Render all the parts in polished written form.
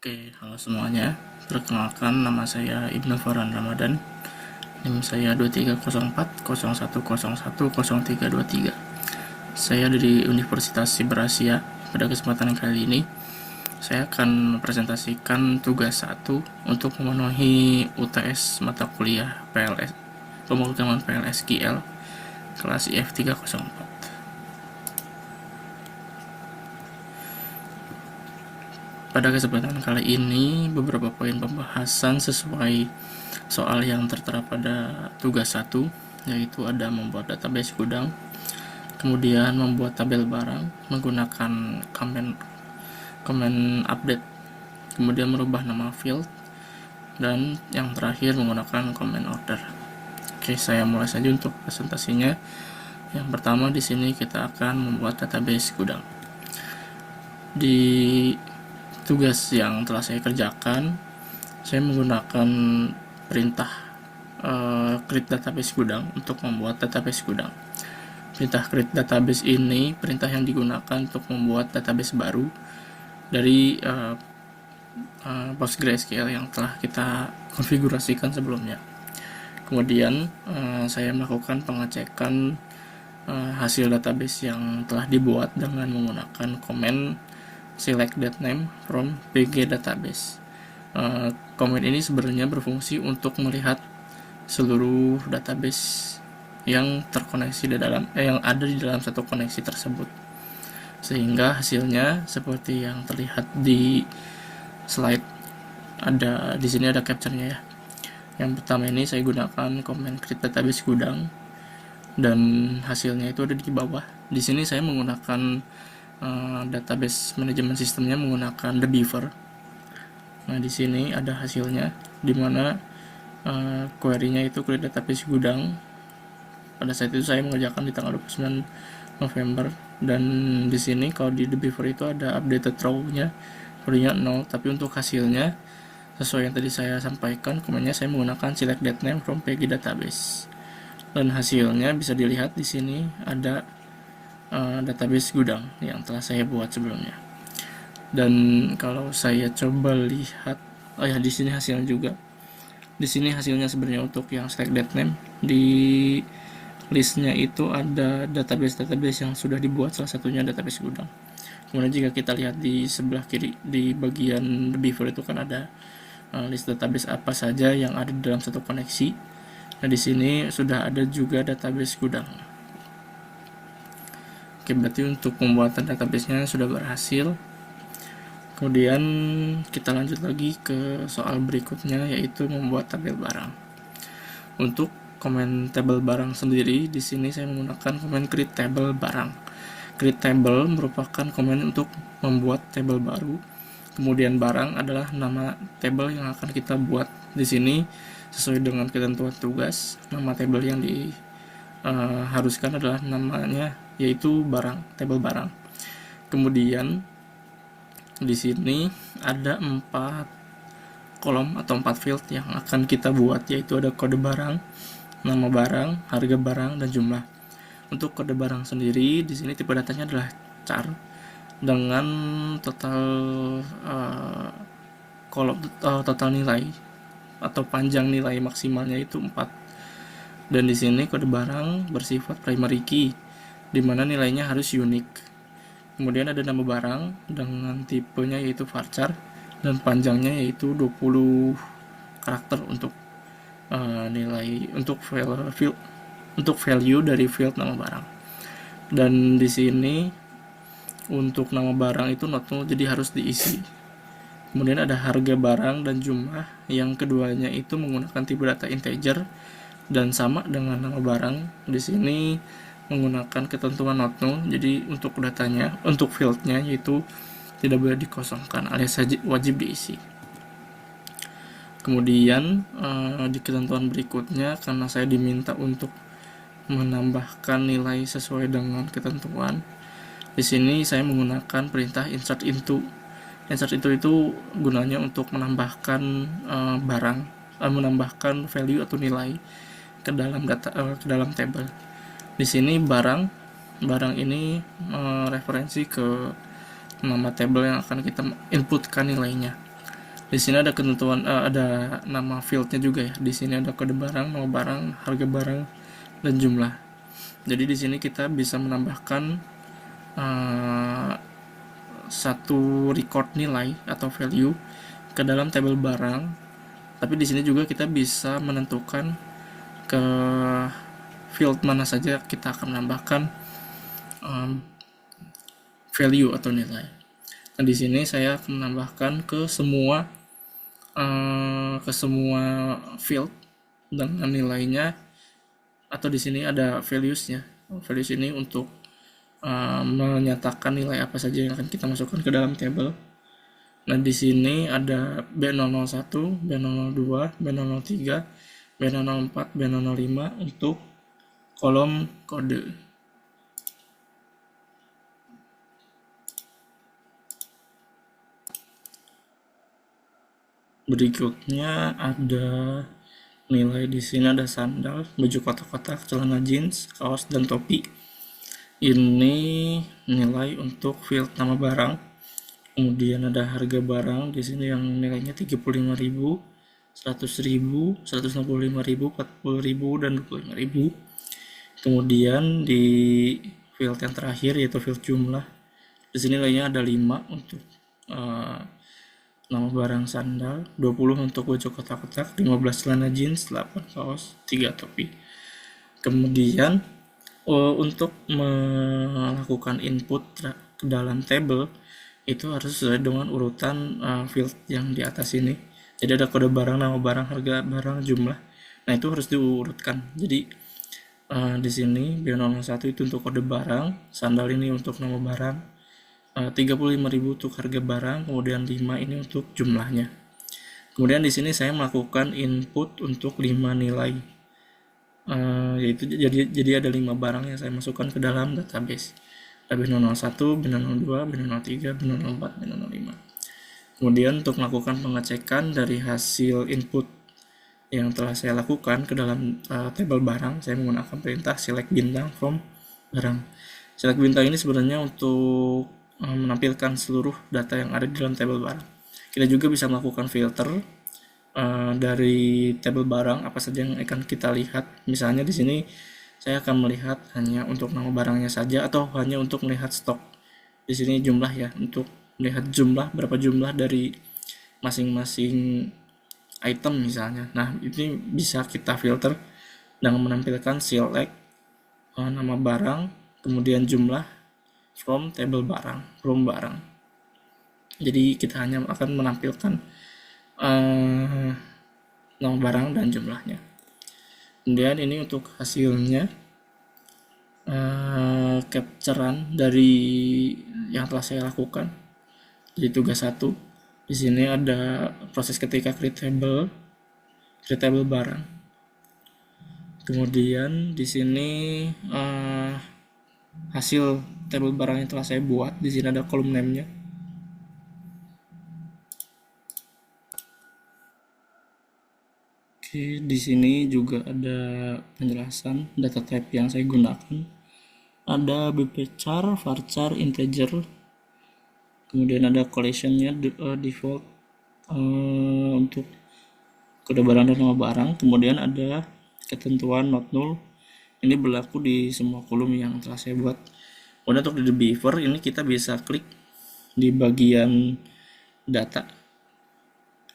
Oke, halo semuanya. Perkenalkan, nama saya Ibnu Farhan Ramadan. NIM saya 230401010323. Saya dari Universitas Siberasia. Pada kesempatan kali ini, saya akan mempresentasikan tugas 1 untuk memenuhi UTS mata kuliah PLS, pemrograman PLSQL kelas IF304. Pada kesempatan kali ini, beberapa poin pembahasan sesuai soal yang tertera pada tugas 1, yaitu ada membuat database gudang, kemudian membuat tabel barang menggunakan command update, kemudian merubah nama field, dan yang terakhir menggunakan command order. Oke, saya mulai saja untuk presentasinya. Yang pertama di sini kita akan membuat database gudang. Di tugas yang telah saya kerjakan, saya menggunakan perintah create database gudang untuk membuat database gudang. Perintah create database ini perintah yang digunakan untuk membuat database baru dari PostgreSQL yang telah kita konfigurasikan sebelumnya. Kemudian saya melakukan pengecekan hasil database yang telah dibuat dengan menggunakan command select datename from pg database. Command ini sebenarnya berfungsi untuk melihat seluruh database yang terkoneksi yang ada di dalam satu koneksi tersebut, sehingga hasilnya seperti yang terlihat di slide. Di sini ada capture-nya ya. Yang pertama ini saya gunakan command create database gudang dan hasilnya itu ada di bawah. Di sini saya menggunakan database manajemen sistemnya menggunakan The Beaver. Nah, di sini ada hasilnya, di mana query-nya itu create database gudang. Pada saat itu saya mengerjakan di tanggal 29 November, dan di sini kalau di The Beaver itu ada updated row-nya, query-nya 0, tapi untuk hasilnya sesuai yang tadi saya sampaikan, komennya saya menggunakan select datename from pg database. Dan hasilnya bisa dilihat di sini ada database gudang yang telah saya buat sebelumnya. Dan kalau saya coba lihat, di sini hasilnya juga. Di sini hasilnya sebenarnya untuk yang select datename, di listnya itu ada database yang sudah dibuat, salah satunya database gudang. Kemudian jika kita lihat di sebelah kiri di bagian The Beaver itu kan ada list database apa saja yang ada di dalam satu koneksi. Nah, di sini sudah ada juga database gudang. Oke, berarti untuk pembuatan database-nya sudah berhasil. Kemudian kita lanjut lagi ke soal berikutnya, yaitu membuat tabel barang. Untuk command table barang sendiri, di sini saya menggunakan command create table barang. Create table merupakan command untuk membuat table baru. Kemudian barang adalah nama table yang akan kita buat. Di sini sesuai dengan ketentuan tugas, nama table yang diharuskan adalah namanya, yaitu barang, table barang. Kemudian di sini ada 4 kolom atau 4 field yang akan kita buat, yaitu ada kode barang, nama barang, harga barang, dan jumlah. Untuk kode barang sendiri, di sini tipe datanya adalah char dengan total kolom total nilai atau panjang nilai maksimalnya itu 4. Dan di sini kode barang bersifat primary key, di mana nilainya harus unik. Kemudian ada nama barang dengan tipenya yaitu varchar dan panjangnya yaitu 20 karakter untuk nilai untuk value dari field nama barang. Dan di sini untuk nama barang itu not null, jadi harus diisi. Kemudian ada harga barang dan jumlah, yang keduanya itu menggunakan tipe data integer dan sama dengan nama barang. Di sini menggunakan ketentuan not null, jadi untuk datanya, untuk fieldnya yaitu tidak boleh dikosongkan alias wajib diisi. Kemudian di ketentuan berikutnya, karena saya diminta untuk menambahkan nilai sesuai dengan ketentuan, di sini saya menggunakan perintah insert into. Insert into itu gunanya untuk menambahkan menambahkan value atau nilai ke dalam ke dalam table. Di sini barang ini referensi ke nama table yang akan kita inputkan nilainya. Di sini ada ketentuan, ada nama fieldnya juga ya. Di sini ada kode barang, nama barang, harga barang, dan jumlah. Jadi di sini kita bisa menambahkan uh, satu record nilai atau value ke dalam tabel barang. Tapi di sini juga kita bisa menentukan ke field mana saja kita akan menambahkan value atau nilai. Nah, di sini saya akan menambahkan ke semua field dengan nilainya, atau di sini ada values-nya. Values ini untuk menyatakan nilai apa saja yang akan kita masukkan ke dalam tabel. Nah, di sini ada B001, B002, B003, B004, B005 untuk kolom kode. Berikutnya ada nilai. Di sini ada sandal, baju kotak-kotak, celana jeans, kaos, dan topi. Ini nilai untuk field nama barang. Kemudian ada harga barang di sini yang nilainya 35.000, 100.000, 165.000, 40.000, dan 25.000. Kemudian di field yang terakhir yaitu field jumlah. Di sini nilainya ada 5 untuk nama barang sandal, 20 untuk baju kotak-kotak, 15 celana jeans, 8 kaos, 3 topi. Kemudian untuk melakukan input ke dalam tabel itu harus sesuai dengan urutan field yang di atas ini. Jadi ada kode barang, nama barang, harga barang, jumlah. Nah, itu harus diurutkan. Jadi di sini B001 itu untuk kode barang, sandal ini untuk nama barang, 35.000 untuk harga barang, kemudian 5 ini untuk jumlahnya. Kemudian di sini saya melakukan input untuk 5 nilai. Yaitu jadi ada 5 barang yang saya masukkan ke dalam database. Ada B001, B002, B003, B004, B005. Kemudian untuk melakukan pengecekan dari hasil input yang telah saya lakukan ke dalam tabel barang, saya menggunakan perintah select bintang from barang. Select bintang ini sebenarnya untuk menampilkan seluruh data yang ada di dalam tabel barang. Kita juga bisa melakukan filter dari tabel barang apa saja yang akan kita lihat. Misalnya di sini saya akan melihat hanya untuk nama barangnya saja atau hanya untuk melihat stok. Di sini jumlah ya, untuk melihat jumlah, berapa jumlah dari masing-masing item misalnya. Nah, ini bisa kita filter dengan menampilkan select nama barang, kemudian jumlah from table barang, from barang. Jadi kita hanya akan menampilkan nama barang dan jumlahnya. Kemudian ini untuk hasilnya, capturean dari yang telah saya lakukan. Jadi tugas 1 di sini ada proses ketika create table barang. Kemudian di sini hasil table barang yang telah saya buat. Di sini ada kolom name-nya. Oke, di sini juga ada penjelasan data type yang saya gunakan. Ada bpchar, varchar, integer. Kemudian ada collection-nya default untuk kode barang dan nama barang. Kemudian ada ketentuan not null. Ini berlaku di semua kolom yang telah saya buat. Kemudian untuk di beaver ini kita bisa klik di bagian data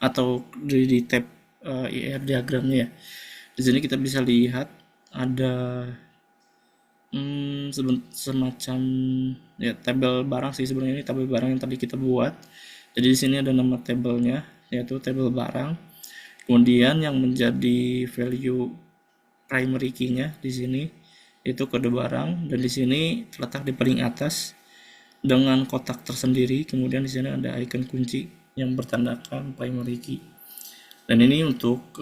atau di tab IR diagramnya ya. Di sini kita bisa lihat ada semacam ya tabel barang sih sebenarnya. Ini tabel barang yang tadi kita buat. Jadi di sini ada nama tabelnya yaitu tabel barang. Kemudian yang menjadi value primary key-nya di sini itu kode barang, dan di sini terletak di paling atas dengan kotak tersendiri. Kemudian di sini ada icon kunci yang bertandakan primary key. Dan ini untuk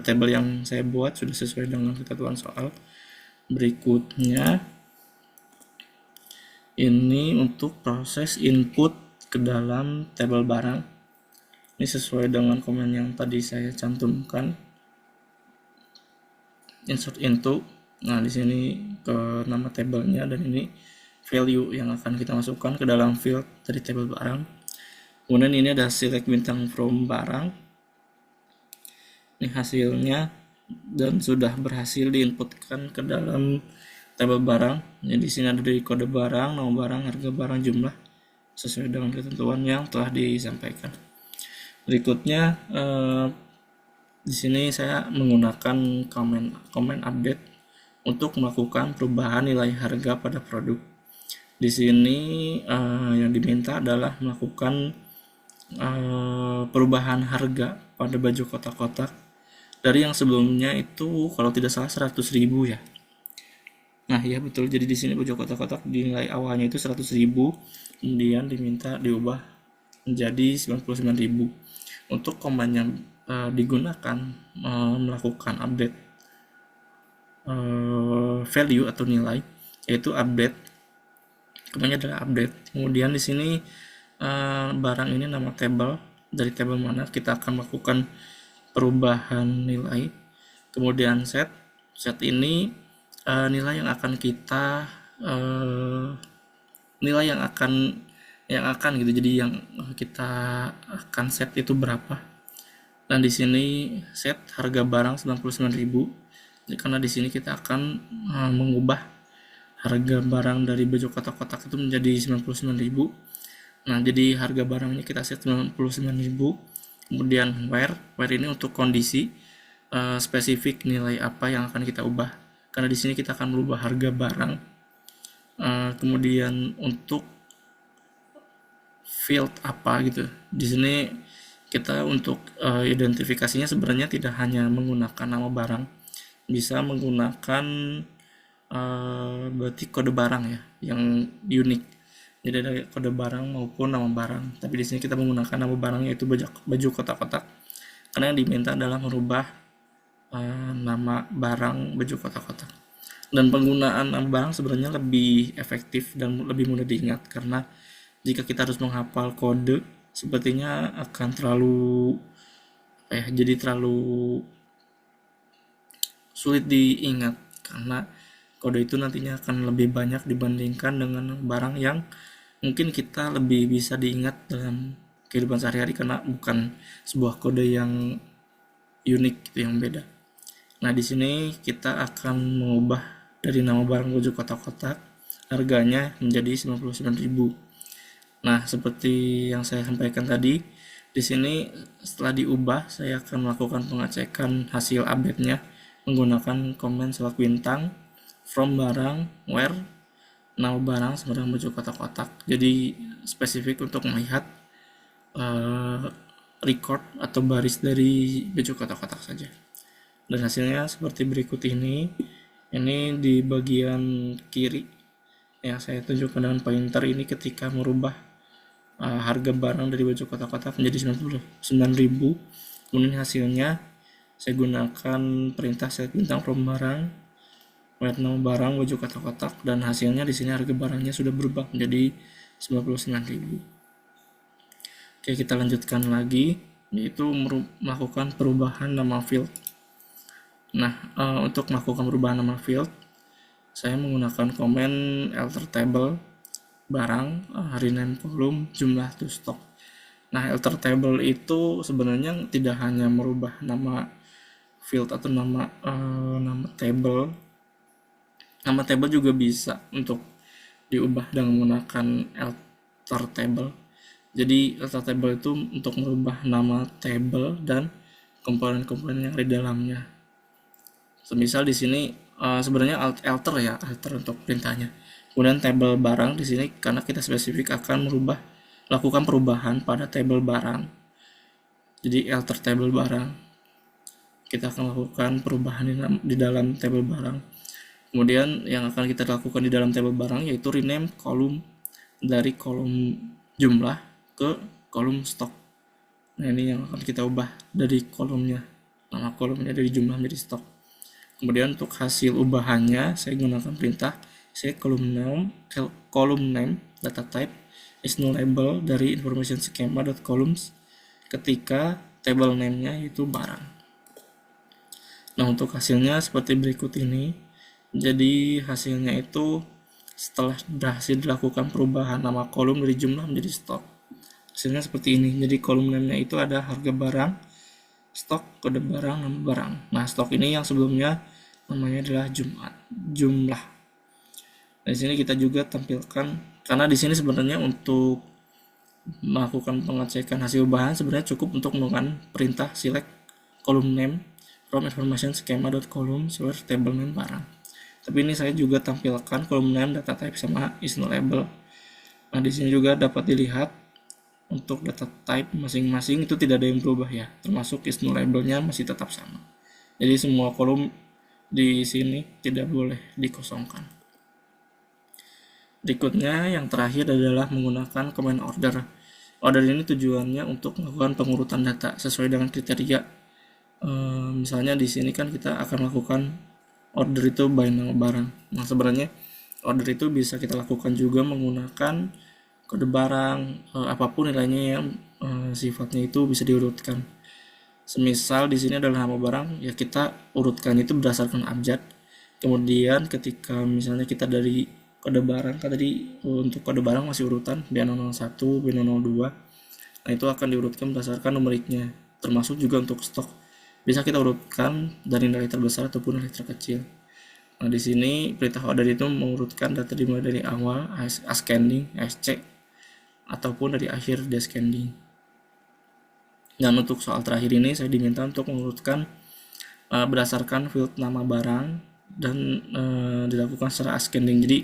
tabel yang saya buat sudah sesuai dengan ketentuan soal. Berikutnya ini untuk proses input ke dalam tabel barang. Ini sesuai dengan komen yang tadi saya cantumkan. Insert into. Nah, di sini ke nama tabelnya, dan ini value yang akan kita masukkan ke dalam field dari tabel barang. Kemudian ini ada select bintang from barang. Ini hasilnya dan sudah berhasil diinputkan ke dalam tabel barang. Jadi di sini ada dari kode barang, nama barang, harga barang, jumlah sesuai dengan ketentuan yang telah disampaikan. Berikutnya di sini saya menggunakan comment update untuk melakukan perubahan nilai harga pada produk. Di sini yang diminta adalah melakukan perubahan harga pada baju kotak-kotak dari yang sebelumnya itu kalau tidak salah 100.000 ya. Nah ya betul, jadi di sini baju kotak-kotak di nilai awalnya itu 100.000, kemudian diminta diubah menjadi 99.000. Untuk command yang digunakan melakukan update value atau nilai yaitu update, kemudian adalah update. Kemudian di sini barang ini nama tabel, dari tabel mana kita akan melakukan perubahan nilai. Kemudian set ini nilai yang akan kita nilai yang akan gitu, jadi yang kita akan set itu berapa. Dan di sini set harga barang 99.000, karena di sini kita akan mengubah harga barang dari baju kotak-kotak itu menjadi 99.000. Nah, jadi harga barangnya kita set 99.000. Kemudian where ini untuk kondisi spesifik nilai apa yang akan kita ubah. Karena di sini kita akan merubah harga barang. Kemudian untuk field apa gitu. Di sini kita untuk identifikasinya sebenarnya tidak hanya menggunakan nama barang, bisa menggunakan berarti kode barang ya yang unik. Jadi ada kode barang maupun nama barang. Tapi di sini kita menggunakan nama barang yaitu baju kotak-kotak. Karena yang diminta adalah merubah nama barang baju kotak-kotak. Dan penggunaan nama barang sebenarnya lebih efektif dan lebih mudah diingat, karena jika kita harus menghafal kode sepertinya akan terlalu jadi terlalu sulit diingat, karena kode itu nantinya akan lebih banyak dibandingkan dengan barang yang mungkin kita lebih bisa diingat dalam kehidupan sehari-hari karena bukan sebuah kode yang unik gitu, yang beda. Nah, di sini kita akan mengubah dari nama barang baju kotak-kotak harganya menjadi 99.000. Nah, seperti yang saya sampaikan tadi, di sini setelah diubah saya akan melakukan pengecekan hasil update-nya menggunakan comment select bintang from barang where nama barang sama dengan baju kotak-kotak. Jadi spesifik untuk melihat record atau baris dari baju kotak-kotak saja. Dan hasilnya seperti berikut ini. Ini di bagian kiri yang saya tunjukkan dengan pointer ini ketika merubah harga barang dari baju kotak-kotak menjadi 99.000. Kemudian hasilnya saya gunakan perintah set bintang from barang where nama barang baju kotak-kotak, dan hasilnya di sini harga barangnya sudah berubah menjadi 99.000. Oke, kita lanjutkan lagi, yaitu melakukan perubahan nama field. Nah, untuk melakukan perubahan nama field, saya menggunakan command alter table barang, rename column, jumlah to stock. Nah, alter table itu sebenarnya tidak hanya merubah nama field atau nama table. Nama table juga bisa untuk diubah dengan menggunakan alter table. Jadi alter table itu untuk merubah nama table dan komponen-komponen yang ada di dalamnya. Semisal di sini sebenarnya alter untuk perintahnya. Kemudian table barang di sini karena kita spesifik akan lakukan perubahan pada table barang. Jadi alter table barang. Kita akan lakukan perubahan di dalam table barang. Kemudian yang akan kita lakukan di dalam table barang yaitu rename kolom dari kolom jumlah ke kolom stok. Nah, ini yang akan kita ubah dari kolomnya. Nama kolomnya dari jumlah menjadi stok. Kemudian untuk hasil ubahannya saya gunakan perintah set column name data type is nullable dari information schema.columns ketika table name-nya itu barang. Nah, untuk hasilnya seperti berikut ini. Jadi hasilnya itu setelah berhasil dilakukan perubahan nama kolom dari jumlah menjadi hasilnya seperti ini. Jadi kolom name-nya itu ada harga barang, stok, kode barang, nama barang. Nah, stok ini yang sebelumnya namanya adalah jumlah. Di sini kita juga tampilkan, karena di sini sebenarnya untuk melakukan pengecekan hasil bahan sebenarnya cukup untuk menggunakan perintah select column name from information schema.column / table name barang. Tapi ini saya juga tampilkan column name, data type, sama is no label. Nah, di sini juga dapat dilihat untuk data type masing-masing itu tidak ada yang berubah ya, termasuk is no labelnya masih tetap sama. Jadi semua kolom di sini tidak boleh dikosongkan. Berikutnya yang terakhir adalah menggunakan command order. Order ini tujuannya untuk melakukan pengurutan data sesuai dengan kriteria. Misalnya di sini kan kita akan lakukan order itu by nama barang. Nah, sebenarnya order itu bisa kita lakukan juga menggunakan kode barang, apapun nilainya yang sifatnya itu bisa diurutkan. Semisal di sini adalah nama barang, ya kita urutkan itu berdasarkan abjad. Kemudian ketika misalnya kita dari kode barang, kan tadi untuk kode barang masih urutan B001, B002. Nah, itu akan diurutkan berdasarkan numeriknya, termasuk juga untuk stok. Bisa kita urutkan dari nilai terbesar ataupun nilai terkecil. Nah, di sini perintah order itu mengurutkan data dimulai dari awal ascending, SC, ataupun dari akhir descending. Dan untuk soal terakhir ini saya diminta untuk mengurutkan berdasarkan field nama barang dan dilakukan secara ascending. Jadi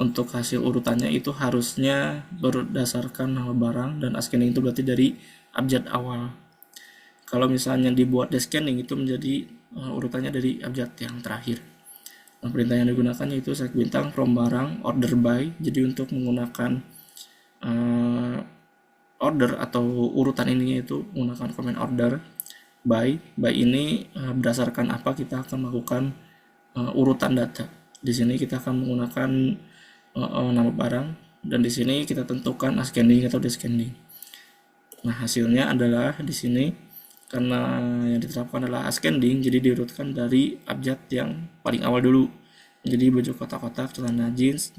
untuk hasil urutannya itu harusnya berdasarkan nama barang, dan ascending itu berarti dari abjad awal. Kalau misalnya dibuat descending itu menjadi urutannya dari abjad yang terakhir. Nah, perintah yang digunakan yaitu select bintang from barang order by. Jadi untuk menggunakan order atau urutan ini yaitu menggunakan command order by. By ini berdasarkan apa kita akan melakukan urutan data. Di sini kita akan menggunakan nama barang, dan di sini kita tentukan ascending atau descending. Nah, hasilnya adalah di sini karena yang diterapkan adalah ascending, jadi diurutkan dari abjad yang paling awal dulu. Jadi baju kotak-kotak, celana jeans,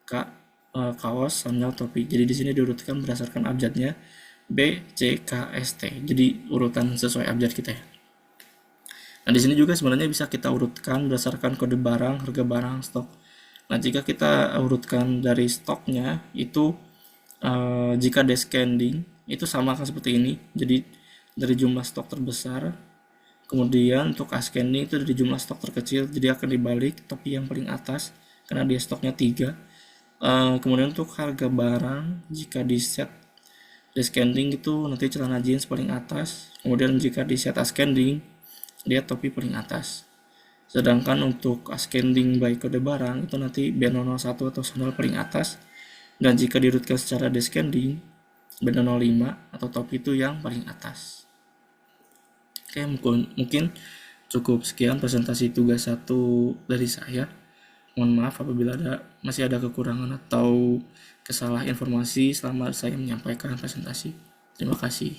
kaos, sandal, topi. Jadi di sini diurutkan berdasarkan abjadnya B, C, K, S, T. Jadi urutan sesuai abjad kita ya. Nah, di sini juga sebenarnya bisa kita urutkan berdasarkan kode barang, harga barang, stok. Nah, jika kita urutkan dari stoknya itu jika descending itu sama kan seperti ini. Jadi dari jumlah stok terbesar, kemudian untuk ascending itu dari jumlah stok terkecil, jadi akan dibalik tapi yang paling atas karena dia stoknya 3. Kemudian untuk harga barang, jika di set descending itu nanti celana jeans paling atas, kemudian jika di set ascending dia topi paling atas. Sedangkan untuk ascending by kode barang itu nanti B001 atau sandal paling atas, dan jika diurutkan secara descending B005 atau topi itu yang paling atas. Oke, mungkin cukup sekian presentasi tugas 1 dari saya. Mohon maaf apabila masih ada kekurangan atau kesalah informasi selama saya menyampaikan presentasi. Terima kasih.